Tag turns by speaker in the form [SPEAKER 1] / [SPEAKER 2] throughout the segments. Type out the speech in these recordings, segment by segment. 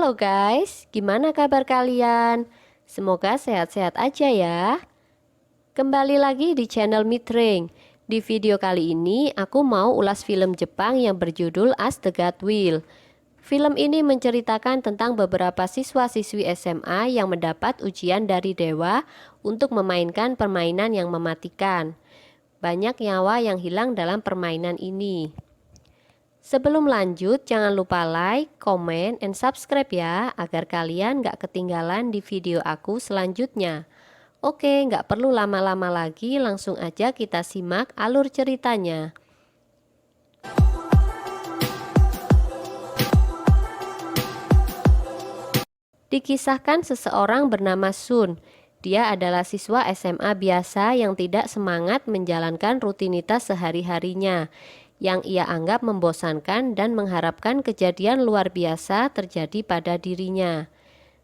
[SPEAKER 1] Halo guys, gimana kabar kalian? Semoga sehat-sehat aja ya. Kembali lagi di channel Midring. Di video kali ini aku mau ulas film Jepang yang berjudul As the God Will. Film ini menceritakan tentang beberapa siswa-siswi SMA yang mendapat ujian dari dewa untuk memainkan permainan yang mematikan. Banyak nyawa yang hilang dalam permainan ini. Sebelum lanjut, jangan lupa like, comment, and subscribe ya, agar kalian gak ketinggalan di video aku selanjutnya. Oke, gak perlu lama-lama lagi, langsung aja kita simak alur ceritanya. Dikisahkan seseorang bernama Sun. Dia adalah siswa SMA biasa yang tidak semangat menjalankan rutinitas sehari-harinya, yang ia anggap membosankan dan mengharapkan kejadian luar biasa terjadi pada dirinya.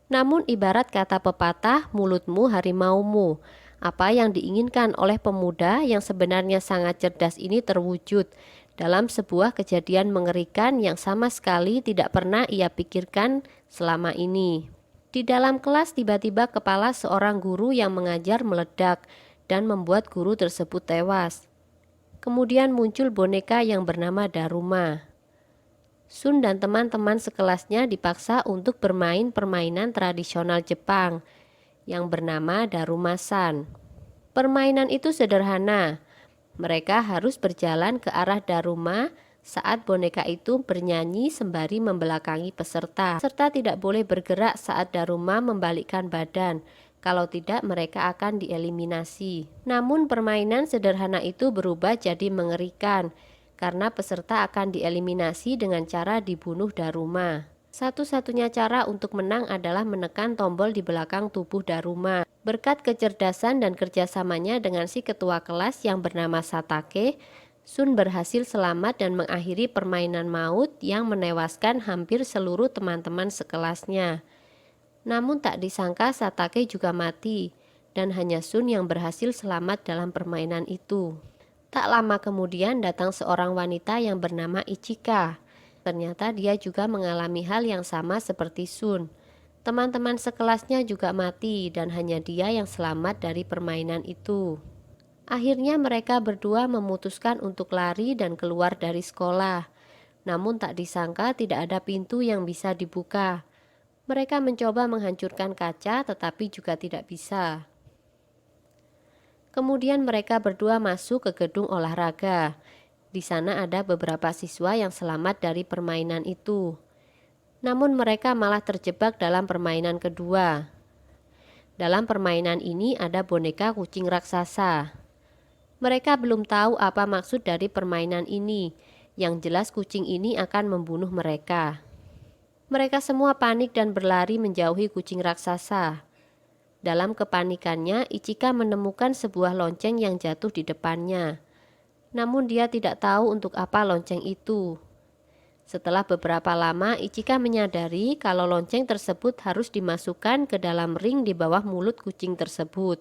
[SPEAKER 1] Namun ibarat kata pepatah, mulutmu harimaumu. Apa yang diinginkan oleh pemuda yang sebenarnya sangat cerdas ini terwujud dalam sebuah kejadian mengerikan yang sama sekali tidak pernah ia pikirkan selama ini. Di dalam kelas tiba-tiba kepala seorang guru yang mengajar meledak dan membuat guru tersebut tewas. Kemudian muncul boneka yang bernama Daruma. Sun dan teman-teman sekelasnya dipaksa untuk bermain permainan tradisional Jepang yang bernama Daruma-san. Permainan itu sederhana. Mereka harus berjalan ke arah Daruma saat boneka itu bernyanyi sembari membelakangi peserta. Peserta tidak boleh bergerak saat Daruma membalikkan badan. Kalau tidak, mereka akan dieliminasi. Namun permainan sederhana itu berubah jadi mengerikan karena peserta akan dieliminasi dengan cara dibunuh Daruma. Satu-satunya cara untuk menang adalah menekan tombol di belakang tubuh Daruma. Berkat kecerdasan dan kerjasamanya dengan si ketua kelas yang bernama Satake, Sun berhasil selamat dan mengakhiri permainan maut yang menewaskan hampir seluruh teman-teman sekelasnya. Namun tak disangka Satake juga mati, dan hanya Sun yang berhasil selamat dalam permainan itu. Tak lama kemudian datang seorang wanita yang bernama Ichika. Ternyata dia juga mengalami hal yang sama seperti Sun. Teman-teman sekelasnya juga mati dan hanya dia yang selamat dari permainan itu. Akhirnya mereka berdua memutuskan untuk lari dan keluar dari sekolah. Namun tak disangka tidak ada pintu yang bisa dibuka. Mereka mencoba menghancurkan kaca tetapi juga tidak bisa. Kemudian mereka berdua masuk ke gedung olahraga. Di sana ada beberapa siswa yang selamat dari permainan itu. Namun mereka malah terjebak dalam permainan kedua. Dalam permainan ini ada boneka kucing raksasa. Mereka belum tahu apa maksud dari permainan ini. Yang jelas kucing ini akan membunuh mereka. Mereka semua panik dan berlari menjauhi kucing raksasa. Dalam kepanikannya, Ichika menemukan sebuah lonceng yang jatuh di depannya. Namun dia tidak tahu untuk apa lonceng itu. Setelah beberapa lama, Ichika menyadari kalau lonceng tersebut harus dimasukkan ke dalam ring di bawah mulut kucing tersebut.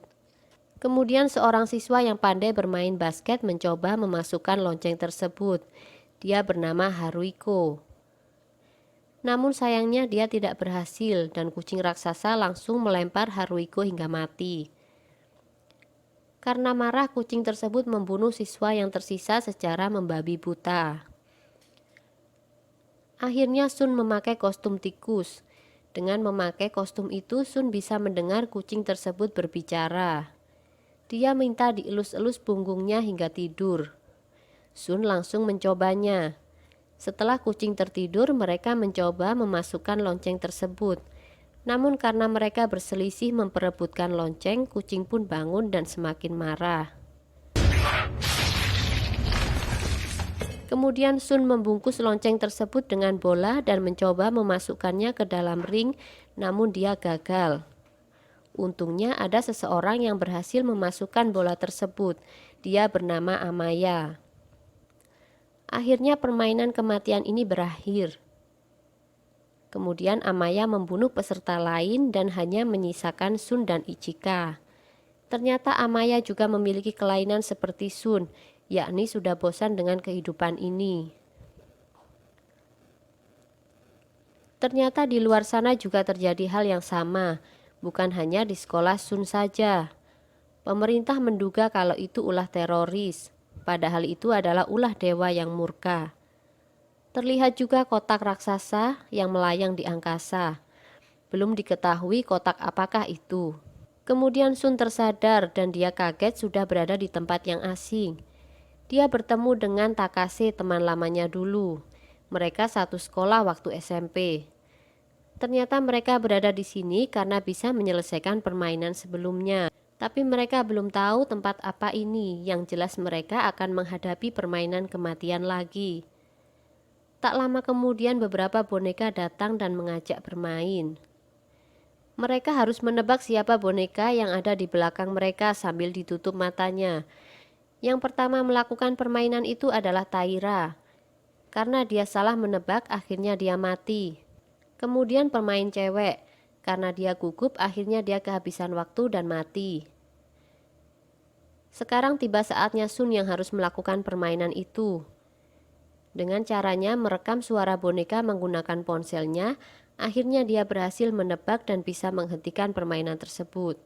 [SPEAKER 1] Kemudian seorang siswa yang pandai bermain basket mencoba memasukkan lonceng tersebut. Dia bernama Haruiko. Namun sayangnya dia tidak berhasil dan kucing raksasa langsung melempar Haruiko hingga mati. Karena marah, kucing tersebut membunuh siswa yang tersisa secara membabi buta. Akhirnya Sun memakai kostum tikus. Dengan memakai kostum itu, Sun bisa mendengar kucing tersebut berbicara. Dia minta dielus-elus punggungnya hingga tidur. Sun langsung mencobanya. Setelah kucing tertidur, mereka mencoba memasukkan lonceng tersebut. Namun karena mereka berselisih memperebutkan lonceng, kucing pun bangun dan semakin marah. Kemudian Sun membungkus lonceng tersebut dengan bola dan mencoba memasukkannya ke dalam ring, namun dia gagal. Untungnya ada seseorang yang berhasil memasukkan bola tersebut. Dia bernama Amaya. Akhirnya permainan kematian ini berakhir. Kemudian Amaya membunuh peserta lain dan hanya menyisakan Sun dan Ichika. Ternyata Amaya juga memiliki kelainan seperti Sun, yakni sudah bosan dengan kehidupan ini. Ternyata di luar sana juga terjadi hal yang sama, bukan hanya di sekolah Sun saja. Pemerintah menduga kalau itu ulah teroris, padahal itu adalah ulah dewa yang murka. Terlihat juga kotak raksasa yang melayang di angkasa. Belum diketahui kotak apakah itu. Kemudian Sun tersadar dan dia kaget sudah berada di tempat yang asing. Dia bertemu dengan Takase, teman lamanya dulu. Mereka satu sekolah waktu SMP. Ternyata mereka berada di sini karena bisa menyelesaikan permainan sebelumnya. Tapi mereka belum tahu tempat apa ini, yang jelas mereka akan menghadapi permainan kematian lagi. Tak lama kemudian beberapa boneka datang dan mengajak bermain. Mereka harus menebak siapa boneka yang ada di belakang mereka sambil ditutup matanya. Yang pertama melakukan permainan itu adalah Taira. Karena dia salah menebak, akhirnya dia mati. Kemudian pemain cewek, karena dia gugup, akhirnya dia kehabisan waktu dan mati. Sekarang tiba saatnya Sun yang harus melakukan permainan itu. Dengan caranya merekam suara boneka menggunakan ponselnya, akhirnya dia berhasil menebak dan bisa menghentikan permainan tersebut.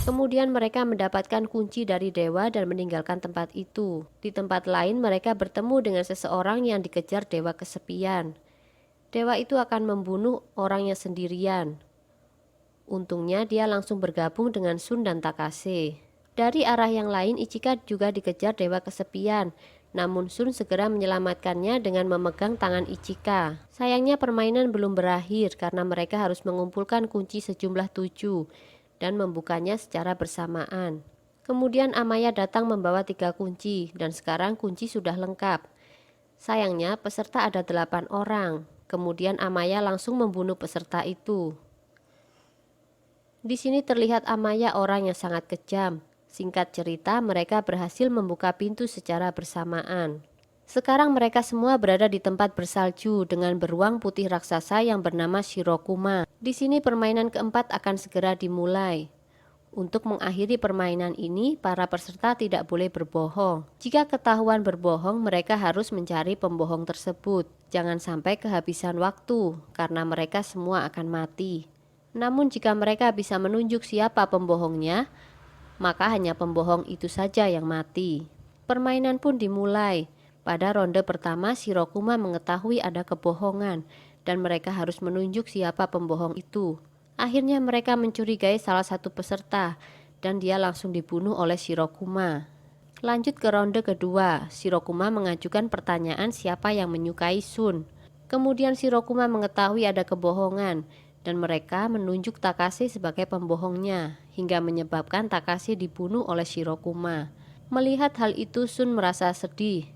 [SPEAKER 1] Kemudian mereka mendapatkan kunci dari dewa dan meninggalkan tempat itu. Di tempat lain mereka bertemu dengan seseorang yang dikejar dewa kesepian. Dewa itu akan membunuh orangnya sendirian. Untungnya dia langsung bergabung dengan Sun dan Takase. Dari arah yang lain Ichika juga dikejar dewa kesepian. Namun Sun segera menyelamatkannya dengan memegang tangan Ichika. Sayangnya permainan belum berakhir karena mereka harus mengumpulkan kunci sejumlah 7 dan membukanya secara bersamaan. Kemudian Amaya datang membawa 3 kunci dan sekarang kunci sudah lengkap. Sayangnya peserta ada 8 orang. Kemudian Amaya langsung membunuh peserta itu. Di sini terlihat Amaya orang yang sangat kejam. Singkat cerita, mereka berhasil membuka pintu secara bersamaan. Sekarang mereka semua berada di tempat bersalju dengan beruang putih raksasa yang bernama Shirokuma. Di sini permainan keempat akan segera dimulai. Untuk mengakhiri permainan ini, para peserta tidak boleh berbohong. Jika ketahuan berbohong, mereka harus mencari pembohong tersebut. Jangan sampai kehabisan waktu, karena mereka semua akan mati. Namun jika mereka bisa menunjuk siapa pembohongnya, maka hanya pembohong itu saja yang mati. Permainan pun dimulai. Pada ronde pertama, Shirokuma mengetahui ada kebohongan dan mereka harus menunjuk siapa pembohong itu. Akhirnya mereka mencurigai salah satu peserta dan dia langsung dibunuh oleh Shirokuma. Lanjut ke ronde kedua, Shirokuma mengajukan pertanyaan siapa yang menyukai Sun. Kemudian Shirokuma mengetahui ada kebohongan dan mereka menunjuk Takase sebagai pembohongnya hingga menyebabkan Takase dibunuh oleh Shirokuma. Melihat hal itu Sun merasa sedih.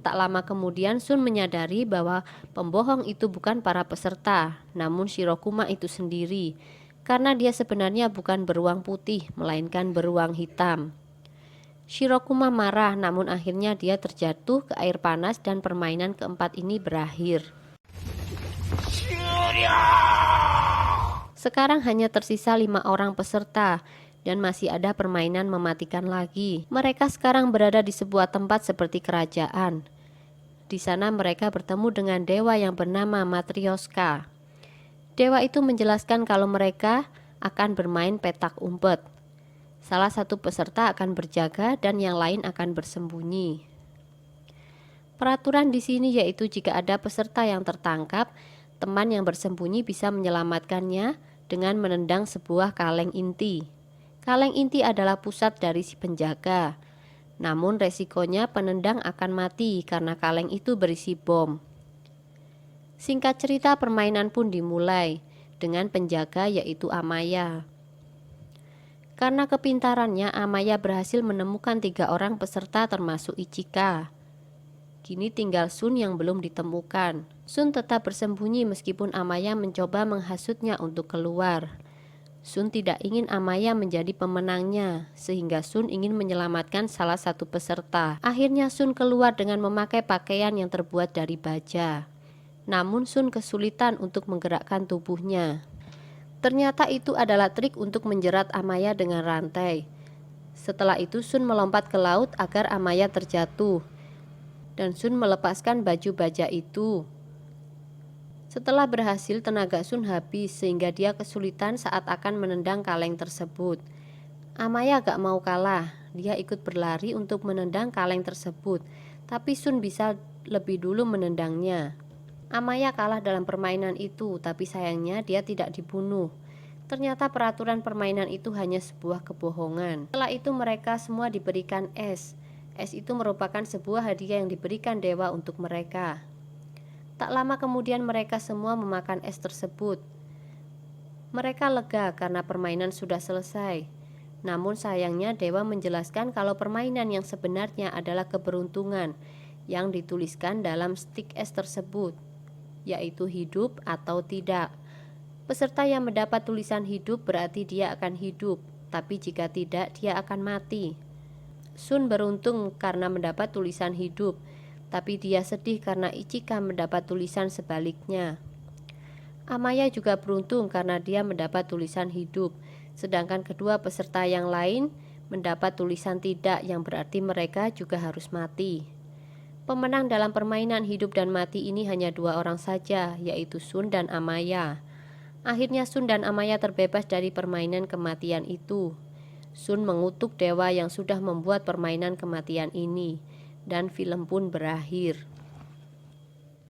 [SPEAKER 1] Tak lama kemudian Sun menyadari bahwa pembohong itu bukan para peserta, namun Shirokuma itu sendiri, karena dia sebenarnya bukan beruang putih, melainkan beruang hitam. Shirokuma marah, namun akhirnya dia terjatuh ke air panas dan permainan keempat ini berakhir. Sekarang hanya tersisa 5 orang peserta dan masih ada permainan mematikan lagi. Mereka sekarang berada di sebuah tempat seperti kerajaan. Di sana mereka bertemu dengan dewa yang bernama Matryoshka. Dewa itu menjelaskan kalau mereka akan bermain petak umpet. Salah satu peserta akan berjaga dan yang lain akan bersembunyi. Peraturan di sini yaitu jika ada peserta yang tertangkap, teman yang bersembunyi bisa menyelamatkannya dengan menendang sebuah kaleng inti. Kaleng inti adalah pusat dari si penjaga. Namun resikonya penendang akan mati karena kaleng itu berisi bom. Singkat cerita permainan pun dimulai dengan penjaga yaitu Amaya. Karena kepintarannya Amaya berhasil menemukan 3 orang peserta termasuk Ichika. Kini tinggal Sun yang belum ditemukan. Sun tetap bersembunyi meskipun Amaya mencoba menghasutnya untuk keluar. Sun tidak ingin Amaya menjadi pemenangnya, sehingga Sun ingin menyelamatkan salah satu peserta. Akhirnya Sun keluar dengan memakai pakaian yang terbuat dari baja. Namun Sun kesulitan untuk menggerakkan tubuhnya. Ternyata itu adalah trik untuk menjerat Amaya dengan rantai. Setelah itu Sun melompat ke laut agar Amaya terjatuh. Dan Sun melepaskan baju baja itu. Setelah berhasil, tenaga Sun habis sehingga dia kesulitan saat akan menendang kaleng tersebut. Amaya gak mau kalah, dia ikut berlari untuk menendang kaleng tersebut, tapi Sun bisa lebih dulu menendangnya. Amaya kalah dalam permainan itu, tapi sayangnya dia tidak dibunuh. Ternyata peraturan permainan itu hanya sebuah kebohongan. Setelah itu mereka semua diberikan es. Es itu merupakan sebuah hadiah yang diberikan dewa untuk mereka. Tak lama kemudian mereka semua memakan es tersebut. Mereka lega karena permainan sudah selesai. Namun sayangnya dewa menjelaskan kalau permainan yang sebenarnya adalah keberuntungan yang dituliskan dalam stik es tersebut, yaitu hidup atau tidak. Peserta yang mendapat tulisan hidup berarti dia akan hidup, tapi jika tidak dia akan mati. Sun beruntung karena mendapat tulisan hidup, tapi dia sedih karena Ichika mendapat tulisan sebaliknya. Amaya juga beruntung karena dia mendapat tulisan hidup, sedangkan kedua peserta yang lain mendapat tulisan tidak, yang berarti mereka juga harus mati. Pemenang dalam permainan hidup dan mati ini hanya dua orang saja, yaitu Sun dan Amaya. Akhirnya Sun dan Amaya terbebas dari permainan kematian itu. Sun mengutuk dewa yang sudah membuat permainan kematian ini, dan film pun berakhir.